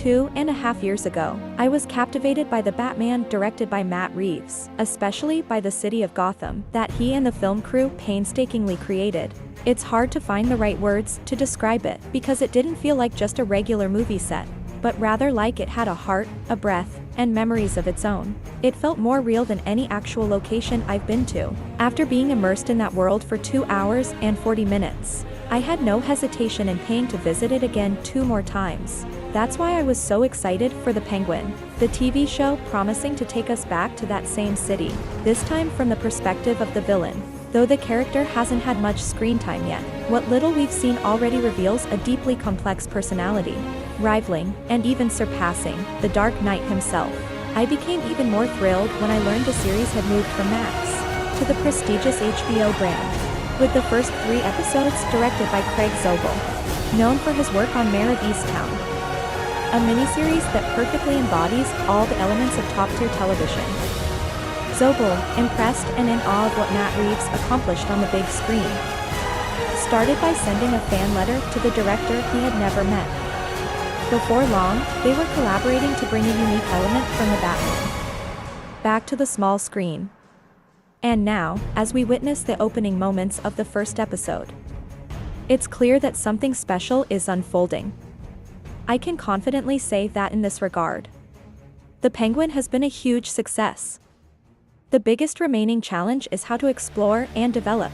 2.5 years ago, I was captivated by the Batman directed by Matt Reeves, especially by the city of Gotham that he and the film crew painstakingly created. It's hard to find the right words to describe it because it didn't feel like just a regular movie set, but rather like it had a heart, a breath, and memories of its own. It felt more real than any actual location I've been to. After being immersed in that world for 2 hours and 40 minutes, I had no hesitation in paying to visit it again 2 more times. That's why I was so excited for The Penguin, the TV show promising to take us back to that same city, this time from the perspective of the villain. Though the character hasn't had much screen time yet, what little we've seen already reveals a deeply complex personality, rivaling, and even surpassing, the Dark Knight himself. I became even more thrilled when I learned the series had moved from Max to the prestigious HBO brand, with the first 3 episodes directed by Craig Zobel, known for his work on Mare of Easttown, a miniseries that perfectly embodies all the elements of top-tier television. Zobel, impressed and in awe of what Matt Reeves accomplished on the big screen, started by sending a fan letter to the director he had never met. Before long, they were collaborating to bring a unique element from the Batman back to the small screen. And now, as we witness the opening moments of the first episode, it's clear that something special is unfolding. I can confidently say that in this regard, The Penguin has been a huge success. The biggest remaining challenge is how to explore and develop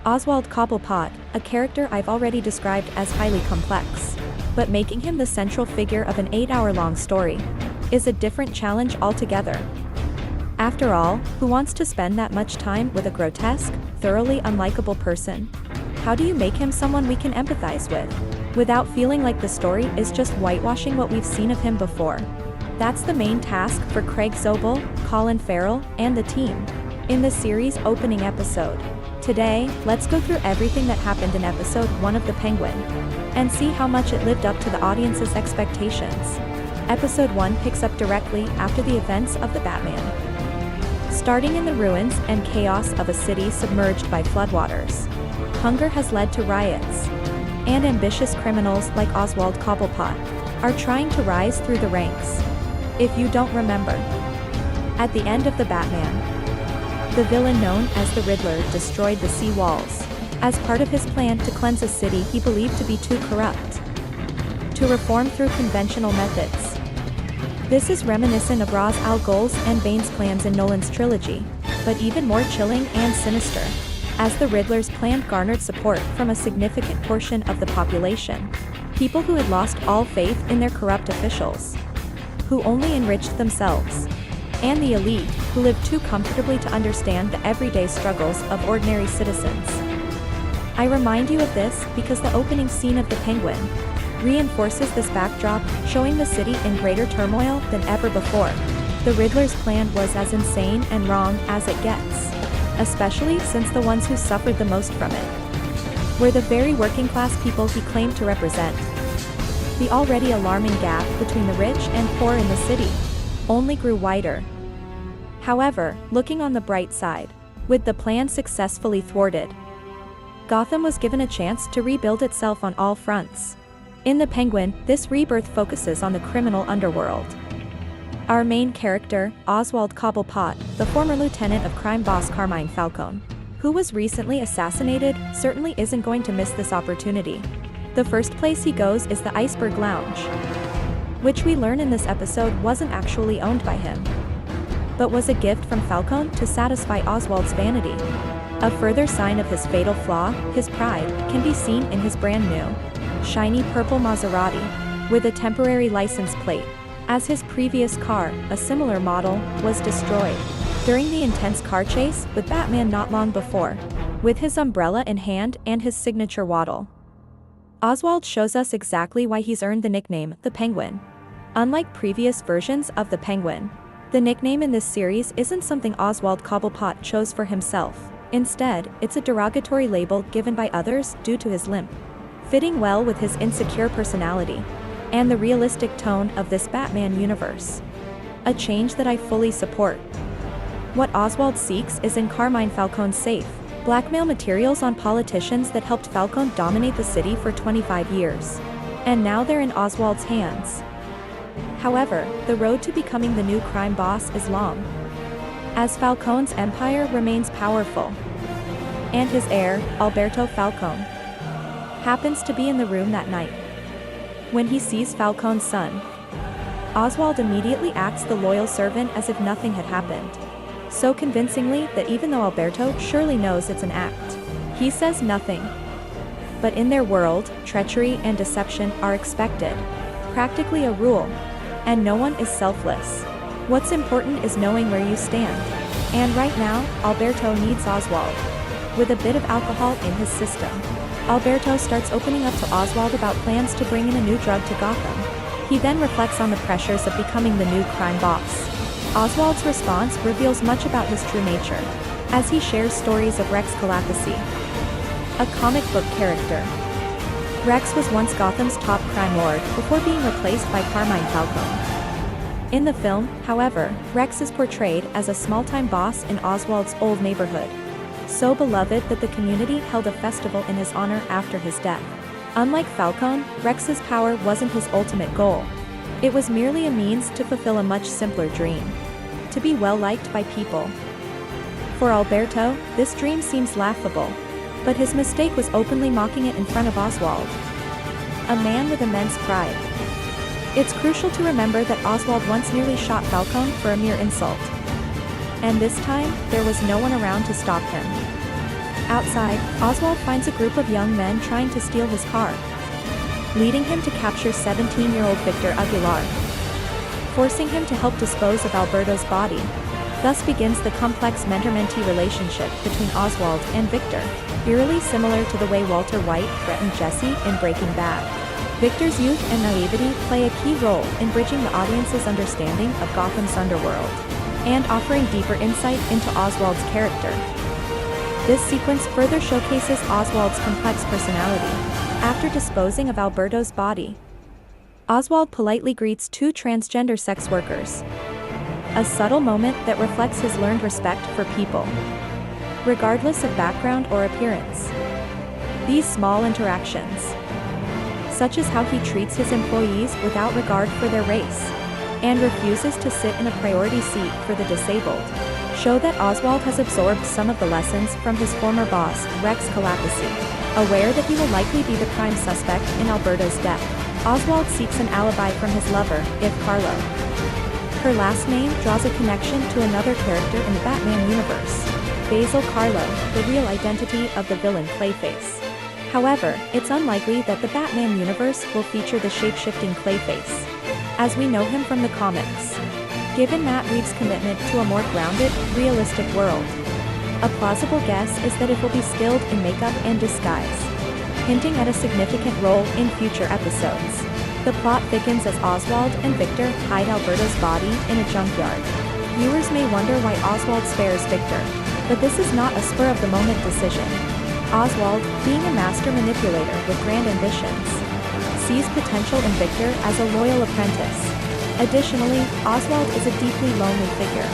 Oswald Cobblepot, a character I've already described as highly complex, but making him the central figure of an 8-hour-long story is a different challenge altogether. After all, who wants to spend that much time with a grotesque, thoroughly unlikable person? How do you make him someone we can empathize with, without feeling like the story is just whitewashing what we've seen of him before? That's the main task for Craig Zobel, Colin Farrell, and the team in the series' opening episode. Today, let's go through everything that happened in episode 1 of The Penguin, and see how much it lived up to the audience's expectations. Episode 1 picks up directly after the events of The Batman. Starting in the ruins and chaos of a city submerged by floodwaters, hunger has led to riots, and ambitious criminals like Oswald Cobblepot are trying to rise through the ranks. If you don't remember, at the end of The Batman, the villain known as the Riddler destroyed the sea walls as part of his plan to cleanse a city he believed to be too corrupt to reform through conventional methods. This is reminiscent of Ra's al Ghul's and Bane's plans in Nolan's trilogy, but even more chilling and sinister, as the Riddler's plan garnered support from a significant portion of the population, people who had lost all faith in their corrupt officials, who only enriched themselves, and the elite, who lived too comfortably to understand the everyday struggles of ordinary citizens. I remind you of this because the opening scene of The Penguin reinforces this backdrop, showing the city in greater turmoil than ever before. The Riddler's plan was as insane and wrong as it gets, especially since the ones who suffered the most from it were the very working-class people he claimed to represent. The already alarming gap between the rich and poor in the city only grew wider. However, looking on the bright side, with the plan successfully thwarted, Gotham was given a chance to rebuild itself on all fronts. In The Penguin, this rebirth focuses on the criminal underworld. Our main character, Oswald Cobblepot, the former lieutenant of crime boss Carmine Falcone, who was recently assassinated, certainly isn't going to miss this opportunity. The first place he goes is the Iceberg Lounge, which we learn in this episode wasn't actually owned by him, but was a gift from Falcone to satisfy Oswald's vanity. A further sign of his fatal flaw, his pride, can be seen in his brand new, shiny purple Maserati, with a temporary license plate, as his previous car, a similar model, was destroyed during the intense car chase with Batman not long before, with his umbrella in hand and his signature waddle. Oswald shows us exactly why he's earned the nickname, the Penguin. Unlike previous versions of the Penguin, the nickname in this series isn't something Oswald Cobblepot chose for himself. Instead, it's a derogatory label given by others due to his limp, fitting well with his insecure personality and the realistic tone of this Batman universe. A change that I fully support. What Oswald seeks is in Carmine Falcone's safe, blackmail materials on politicians that helped Falcone dominate the city for 25 years. And now they're in Oswald's hands. However, the road to becoming the new crime boss is long, as Falcone's empire remains powerful. And his heir, Alberto Falcone, happens to be in the room that night. When he sees Falcone's son, Oswald immediately acts the loyal servant as if nothing had happened, so convincingly that even though Alberto surely knows it's an act, he says nothing. But in their world, treachery and deception are expected, practically a rule, and no one is selfless. What's important is knowing where you stand. And right now, Alberto needs Oswald. With a bit of alcohol in his system, Alberto starts opening up to Oswald about plans to bring in a new drug to Gotham. He then reflects on the pressures of becoming the new crime boss. Oswald's response reveals much about his true nature, as he shares stories of Rex Calapacy, a comic book character. Rex was once Gotham's top crime lord before being replaced by Carmine Falcone. In the film, however, Rex is portrayed as a small-time boss in Oswald's old neighborhood, so beloved that the community held a festival in his honor after his death. Unlike Falcone, Rex's power wasn't his ultimate goal. It was merely a means to fulfill a much simpler dream: to be well-liked by people. For Alberto, this dream seems laughable, but his mistake was openly mocking it in front of Oswald, a man with immense pride. It's crucial to remember that Oswald once nearly shot Falcone for a mere insult. And this time, there was no one around to stop him. Outside, Oswald finds a group of young men trying to steal his car, leading him to capture 17-year-old Victor Aguilar, forcing him to help dispose of Alberto's body. Thus begins the complex mentor-mentee relationship between Oswald and Victor, eerily similar to the way Walter White threatened Jesse in Breaking Bad. Victor's youth and naivety play a key role in bridging the audience's understanding of Gotham's underworld, and offering deeper insight into Oswald's character. This sequence further showcases Oswald's complex personality. After disposing of Alberto's body, Oswald politely greets two transgender sex workers, a subtle moment that reflects his learned respect for people, regardless of background or appearance. These small interactions, such as how he treats his employees without regard for their race, and refuses to sit in a priority seat for the disabled, show that Oswald has absorbed some of the lessons from his former boss, Rex Calapacy. Aware that he will likely be the prime suspect in Alberto's death, Oswald seeks an alibi from his lover, Eve Carlo. Her last name draws a connection to another character in the Batman universe, Basil Carlo, the real identity of the villain Clayface. However, it's unlikely that the Batman universe will feature the shape-shifting Clayface, as we know him from the comics, given Matt Reeves' commitment to a more grounded, realistic world. A plausible guess is that it will be skilled in makeup and disguise, hinting at a significant role in future episodes. The plot thickens as Oswald and Victor hide Alberto's body in a junkyard. Viewers may wonder why Oswald spares Victor, but this is not a spur-of-the-moment decision. Oswald, being a master manipulator with grand ambitions, sees potential in Victor as a loyal apprentice. Additionally, Oswald is a deeply lonely figure,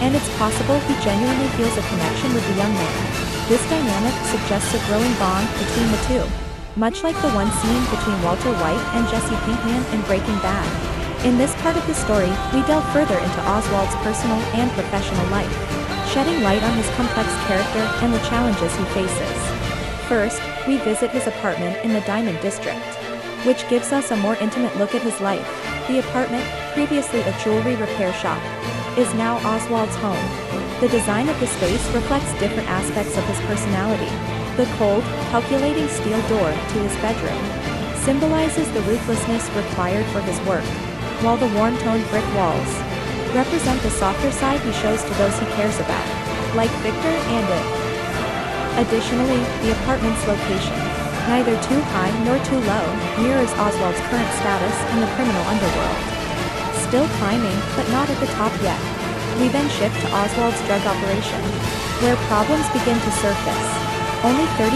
and it's possible he genuinely feels a connection with the young man. This dynamic suggests a growing bond between the two, much like the one seen between Walter White and Jesse Pinkman in Breaking Bad. In this part of the story, we delve further into Oswald's personal and professional life, shedding light on his complex character and the challenges he faces. First, we visit his apartment in the Diamond District, which gives us a more intimate look at his life. The apartment, previously a jewelry repair shop, is now Oswald's home. The design of the space reflects different aspects of his personality. The cold, calculating steel door to his bedroom symbolizes the ruthlessness required for his work, while the warm-toned brick walls represent the softer side he shows to those he cares about, like Victor and Eve. Additionally, the apartment's location, neither too high nor too low, mirrors Oswald's current status in the criminal underworld. Still climbing, but not at the top yet. We then shift to Oswald's drug operation, where problems begin to surface. Only 30%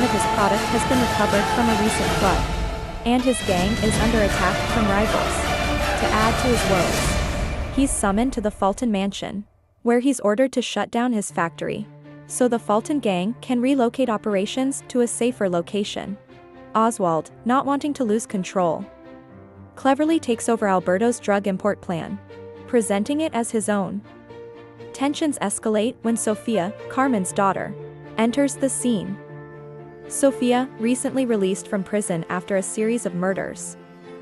of his product has been recovered from a recent flood, and his gang is under attack from rivals. To add to his woes, he's summoned to the Fulton Mansion, where he's ordered to shut down his factory, so the Fulton gang can relocate operations to a safer location. Oswald, not wanting to lose control, cleverly takes over Alberto's drug import plan, presenting it as his own. Tensions escalate when Sofia, Carmen's daughter, enters the scene. Sofia, recently released from prison after a series of murders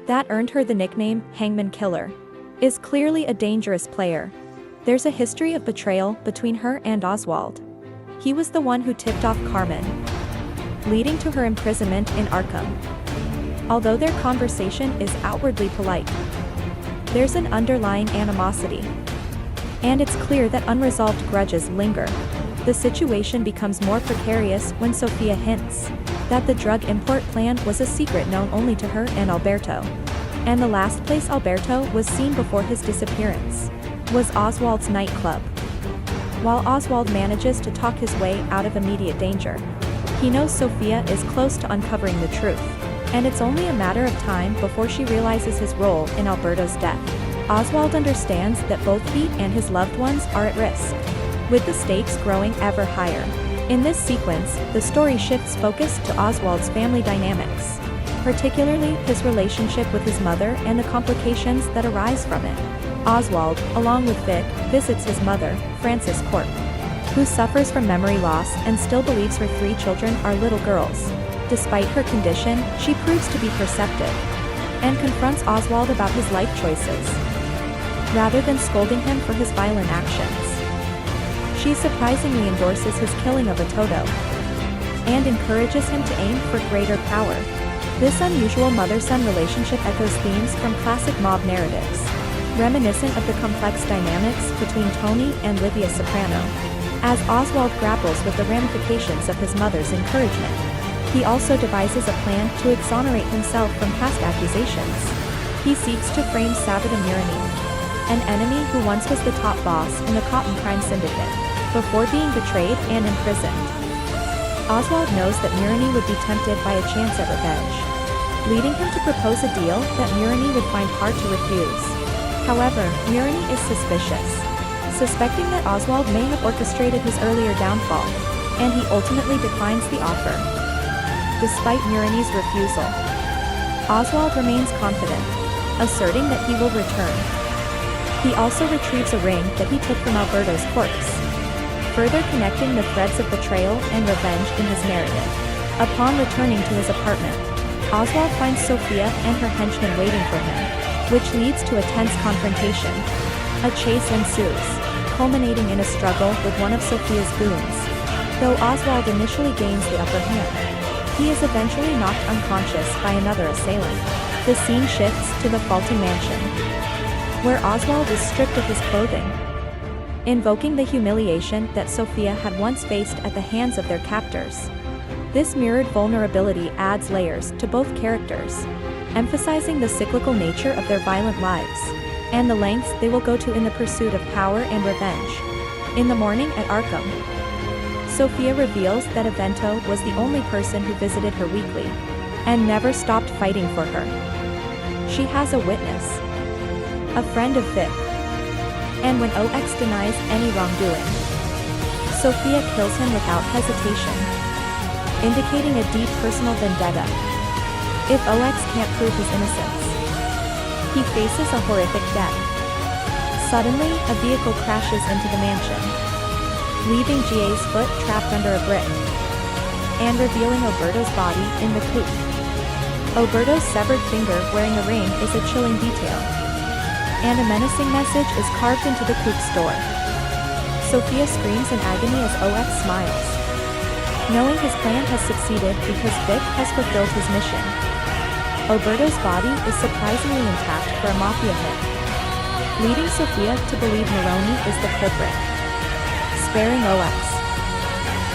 that earned her the nickname Hangman Killer, is clearly a dangerous player. There's a history of betrayal between her and Oswald. He was the one who tipped off Carmen, leading to her imprisonment in Arkham. Although their conversation is outwardly polite, there's an underlying animosity. And it's clear that unresolved grudges linger. The situation becomes more precarious when Sofia hints that the drug import plan was a secret known only to her and Alberto. And the last place Alberto was seen before his disappearance was Oswald's nightclub. While Oswald manages to talk his way out of immediate danger, he knows Sofia is close to uncovering the truth, and it's only a matter of time before she realizes his role in Alberto's death. Oswald understands that both he and his loved ones are at risk, with the stakes growing ever higher. In this sequence, the story shifts focus to Oswald's family dynamics, particularly his relationship with his mother and the complications that arise from it. Oswald, along with Vic, visits his mother, Frances Corp, who suffers from memory loss and still believes her 3 children are little girls. Despite her condition, she proves to be perceptive and confronts Oswald about his life choices, rather than scolding him for his violent actions. She surprisingly endorses his killing of a Toto and encourages him to aim for greater power. This unusual mother-son relationship echoes themes from classic mob narratives, reminiscent of the complex dynamics between Tony and Lydia Soprano. As Oswald grapples with the ramifications of his mother's encouragement, he also devises a plan to exonerate himself from past accusations. He seeks to frame Sabata Murani, an enemy who once was the top boss in the cotton crime syndicate, before being betrayed and imprisoned. Oswald knows that Murani would be tempted by a chance at revenge, leading him to propose a deal that Murani would find hard to refuse. However, Murani is suspicious, suspecting that Oswald may have orchestrated his earlier downfall, and he ultimately declines the offer. Despite Murani's refusal, Oswald remains confident, asserting that he will return. He also retrieves a ring that he took from Alberto's corpse, further connecting the threads of betrayal and revenge in his narrative. Upon returning to his apartment, Oswald finds Sofia and her henchmen waiting for him, which leads to a tense confrontation. A chase ensues, culminating in a struggle with one of Sofia's goons. Though Oswald initially gains the upper hand, he is eventually knocked unconscious by another assailant. The scene shifts to the Fulton mansion, where Oswald is stripped of his clothing, invoking the humiliation that Sofia had once faced at the hands of their captors. This mirrored vulnerability adds layers to both characters, emphasizing the cyclical nature of their violent lives, and the lengths they will go to in the pursuit of power and revenge. In the morning at Arkham, Sofia reveals that Avento was the only person who visited her weekly, and never stopped fighting for her. She has a witness, a friend of Vic, and when OX denies any wrongdoing, Sofia kills him without hesitation, indicating a deep personal vendetta. If OX can't prove his innocence, he faces a horrific death. Suddenly, a vehicle crashes into the mansion, leaving GA's foot trapped under a brick, and revealing Alberto's body in the coupe. Alberto's severed finger wearing a ring is a chilling detail, and a menacing message is carved into the coupe's door. Sofia screams in agony as OX smiles, knowing his plan has succeeded because Vic has fulfilled his mission. Alberto's body is surprisingly intact for a mafia hit, leading Sofia to believe Neroni is the culprit, sparing OX.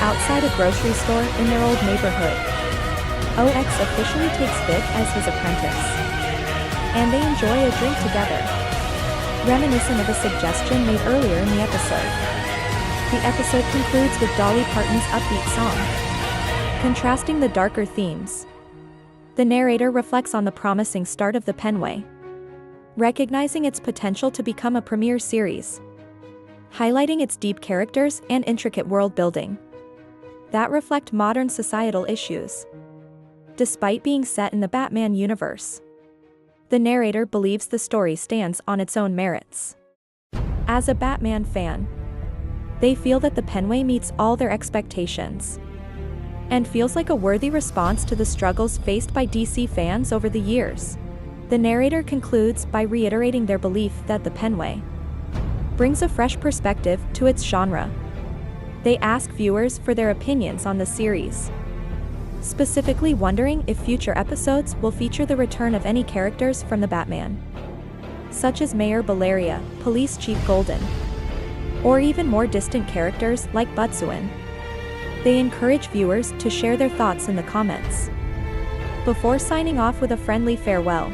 Outside a grocery store in their old neighborhood, OX officially takes Vic as his apprentice, and they enjoy a drink together, reminiscent of a suggestion made earlier in the episode. The episode concludes with Dolly Parton's upbeat song, contrasting the darker themes. The narrator reflects on the promising start of the Penway, recognizing its potential to become a premier series, highlighting its deep characters and intricate world building that reflect modern societal issues. Despite being set in the Batman universe, The narrator believes the story stands on its own merits. As a Batman fan, they feel that the Penway meets all their expectations and feels like a worthy response to the struggles faced by DC fans over the years. The narrator concludes by reiterating their belief that the Penway brings a fresh perspective to its genre. They ask viewers for their opinions on the series, specifically wondering if future episodes will feature the return of any characters from the Batman, such as Mayor Valeria, Police Chief Golden, or even more distant characters like Butsuin. They encourage viewers to share their thoughts in the comments before signing off with a friendly farewell.